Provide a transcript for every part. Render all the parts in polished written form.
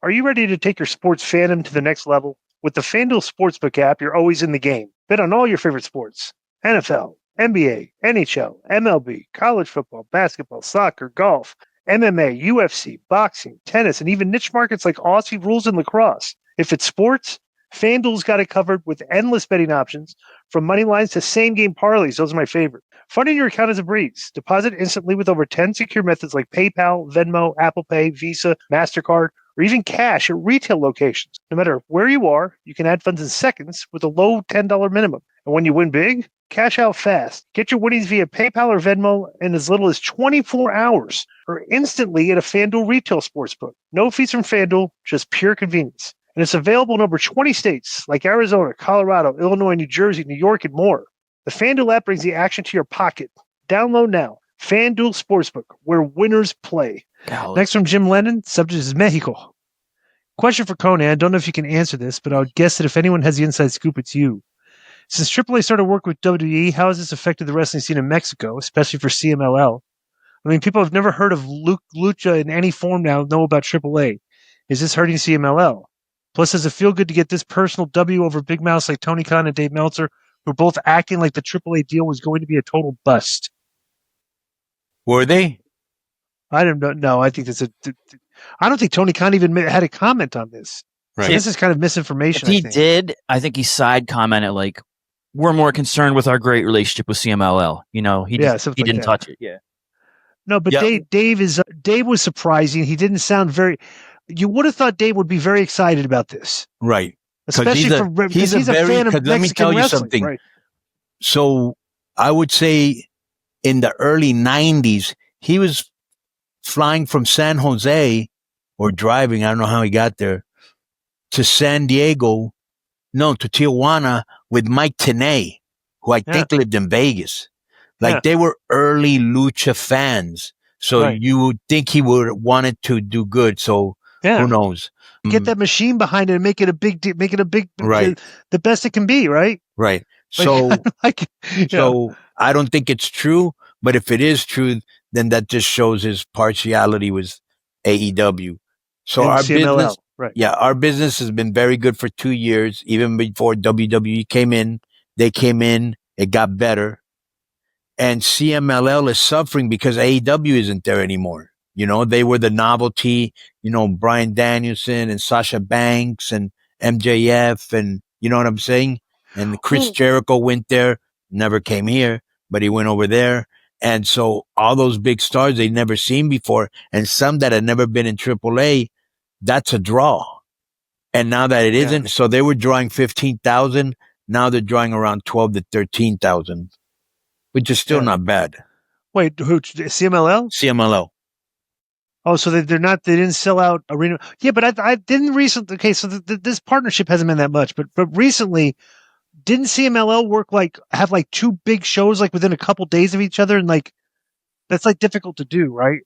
Are you ready to take your sports fandom to the next level? With the FanDuel Sportsbook app, you're always in the game. Bet on all your favorite sports: NFL, NBA, NHL, MLB, college football, basketball, soccer, golf, MMA, UFC, boxing, tennis, and even niche markets like Aussie rules and lacrosse. If it's sports, FanDuel's got it covered with endless betting options, from money lines to same-game parlays. Those are my favorite. Funding your account is a breeze. Deposit instantly with over 10 secure methods like PayPal, Venmo, Apple Pay, Visa, MasterCard, or even cash at retail locations. No matter where you are, you can add funds in seconds with a low $10 minimum. And when you win big, cash out fast. Get your winnings via PayPal or Venmo in as little as 24 hours or instantly at a FanDuel retail sportsbook. No fees from FanDuel, just pure convenience. And it's available in over 20 states like Arizona, Colorado, Illinois, New Jersey, New York, and more. The FanDuel app brings the action to your pocket. Download now. FanDuel Sportsbook, where winners play. Golly. Next from Jim Lennon, subject is Mexico. Question for Konnan. I don't know if you can answer this, but I would guess that if anyone has the inside scoop, it's you. Since AAA started work with WWE, how has this affected the wrestling scene in Mexico, especially for CMLL? I mean, people have never heard of Lucha in any form now know about AAA. Is this hurting CMLL? Plus, does it feel good to get this personal W over big mouths like Tony Khan and Dave Meltzer, who are both acting like the AAA deal was going to be a total bust? Were they? I don't know. No, I think I don't think Tony Khan even had a comment on this. Right. So this is kind of misinformation. If he did, I think he side commented like, "We're more concerned with our great relationship with CMLL." You know, he didn't touch it. Yeah. No, but Dave was surprising. He didn't sound very. You would have thought Dave would be very excited about this, right? Especially he's a fan of Mexican let me tell you wrestling, something. Right? So I would say in the early 90s, he was flying from San Jose or driving, I don't know how he got there, to to Tijuana with Mike Tenay, who I think lived in Vegas. Like they were early Lucha fans. So you would think he would have wanted to do good. So who knows? Get that machine behind it and make it a big, right. The best it can be, right? Right. So, so I don't think it's true, but if it is true, then that just shows his partiality with AEW. So and our CMLL, business, our business has been very good for 2 years. Even before WWE came in, it got better. And CMLL is suffering because AEW isn't there anymore. You know, they were the novelty, Bryan Danielson and Sasha Banks and MJF and you know what I'm saying? And Chris Jericho went there, never came here, but he went over there. And so all those big stars they'd never seen before and some that had never been in AAA, that's a draw. And now that it isn't, so they were drawing 15,000. Now they're drawing around 12 to 13,000, which is still not bad. Wait, who? CMLL? CMLL. Oh, so they didn't sell out arena. Yeah, but I didn't recently. Okay, so this partnership hasn't been that much, but recently, didn't CMLL have two big shows within a couple days of each other, and that's difficult to do, right?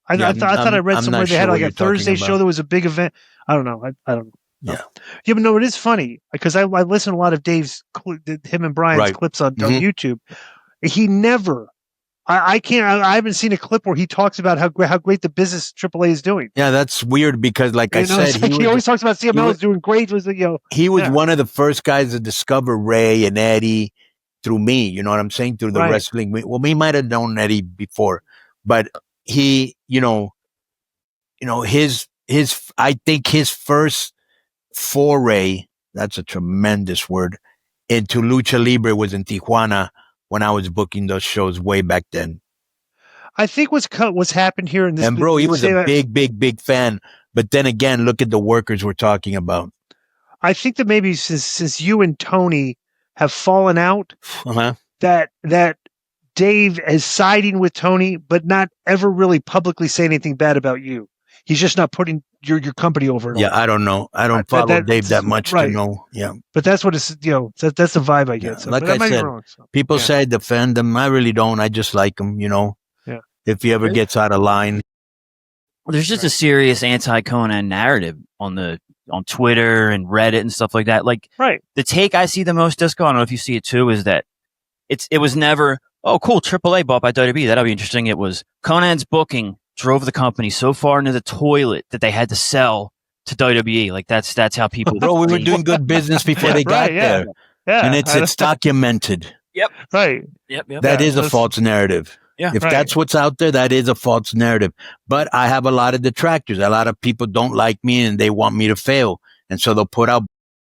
I thought I read somewhere they had a Thursday show that was a big event. I don't know. I don't know. Yeah. Yeah, but no, it is funny because I listen to a lot of Dave's, him and Brian's clips on YouTube. He never. I haven't seen a clip where he talks about how great the business AAA is doing. Yeah, that's weird because, I said, he always talks about CML is doing great. He was one of the first guys to discover Ray and Eddie through me. You know what I'm saying? Through the wrestling. Well, we might have known Eddie before, but he, I think his first foray, that's a tremendous word, into Lucha Libre was in Tijuana. When I was booking those shows way back then. I think what's happened here in this. And bro, he was a big fan. But then again, look at the workers we're talking about. I think that maybe since you and Tony have fallen out, that Dave is siding with Tony, but not ever really publicly say anything bad about you. He's just not putting your company over. Yeah, I don't know. I don't follow Dave that much to know. Yeah, but that's what it's. That's the vibe I get. Yeah. So, like I said, people say I defend him. I really don't. I just like him. Yeah. If he ever gets out of line, there's just a serious anti-Konnan narrative on Twitter and Reddit and stuff like that. The take I see the most, Disco, I don't know if you see it too, is that it was never, oh cool, AAA bought by WWE. That'll be interesting. It was Konnan's booking drove the company so far into the toilet that they had to sell to WWE. Like that's how people. Bro, we were doing good business before they got there. Yeah. And it's documented. Yep. Right. Yep. That is a false narrative. Yeah. If that's what's out there, that is a false narrative. But I have a lot of detractors. A lot of people don't like me and they want me to fail. And so they'll put out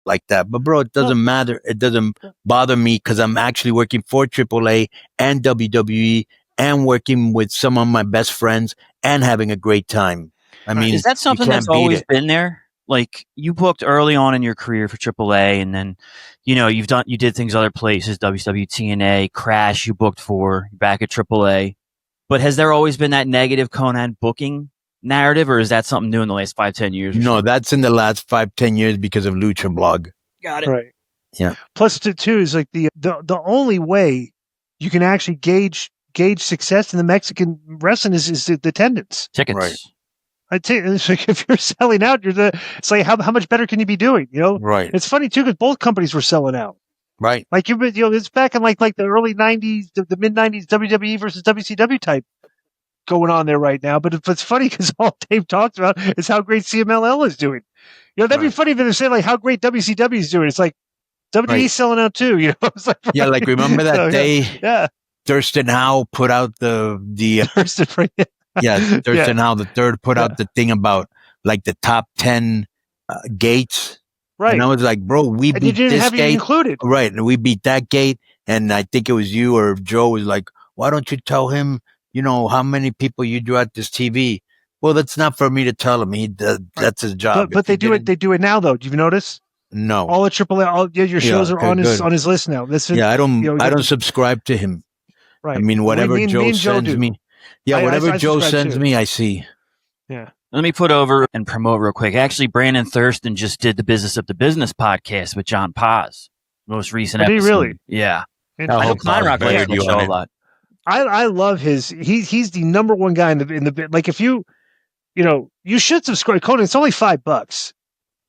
like that. But bro, it doesn't matter. It doesn't bother me because I'm actually working for AAA and WWE and working with some of my best friends and having a great time. I mean, is that something that's always been there? Like you booked early on in your career for AAA, and then, you did things other places, WCW, TNA, Crash. You booked for back at AAA, but has there always been that negative Konnan booking narrative, or is that something new in the last 5-10 years? No, that's in the last 5-10 years because of Lucha Blog. Got it. Right. Yeah. Plus, too, is like the only way you can actually gauge success in the Mexican wrestling is the attendance. Tickets. Right. I tell you, it's like if you're selling out, it's like how much better can you be doing? Right. It's funny too because both companies were selling out. Right. Like it's back in like the early '90s, the mid '90s, WWE versus WCW type going on there right now. But it's funny because all Dave talks about is how great CMLL is doing. That'd be funny if they say like how great WCW is doing. It's like WWE's selling out too. It's like, yeah, like remember that day? Yeah. Thurston Howe put out the Thurston, right? Thurston Howe the third put out the thing about like the top 10 gates. Right. And I was like, bro, we beat this gate. Included. Right. And we beat that gate. And I think it was you or Joe was like, why don't you tell him, how many people you drew at this TV? Well, that's not for me to tell him. That's his job. But they do it. They do it now, though. Do you notice? No. All the AAA, your shows are on his list now. I don't subscribe to him. Right. I mean, whatever Joe sends me. Yeah, whatever Joe sends me, I see. Yeah. Let me put over and promote real quick. Actually, Brandon Thurston just did the Business of the Business podcast with John Paz. Most recent episode. Did he really? Yeah. I know Klein Rock likes the show a lot. I love he's the number one guy in the like if you should subscribe. Konnan, it's only $5.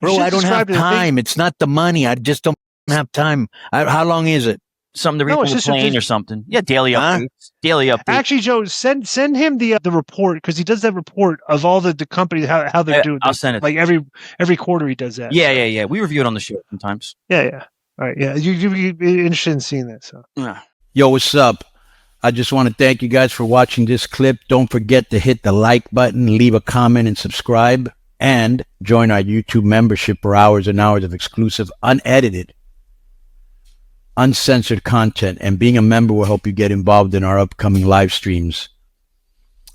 Bro, I don't have time. It's not the money. I just don't have time. How long is it? Something to read on the plane or something. Yeah, daily updates. Daily updates. Actually, Joe, send him the report because he does that report of all the companies how they're doing. I'll send it. Like every quarter he does that. Yeah. We review it on the show sometimes. Yeah. All right. Yeah, you'd be interested in seeing that. So. Yeah. Yo, what's up? I just want to thank you guys for watching this clip. Don't forget to hit the like button, leave a comment, and subscribe. And join our YouTube membership for hours and hours of exclusive, unedited, uncensored content. And being a member will help you get involved in our upcoming live streams.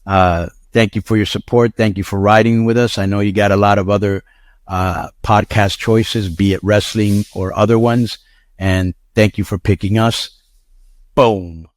Thank you for your support. Thank you for riding with us. I know you got a lot of other podcast choices, be it wrestling or other ones. And thank you for picking us. Boom.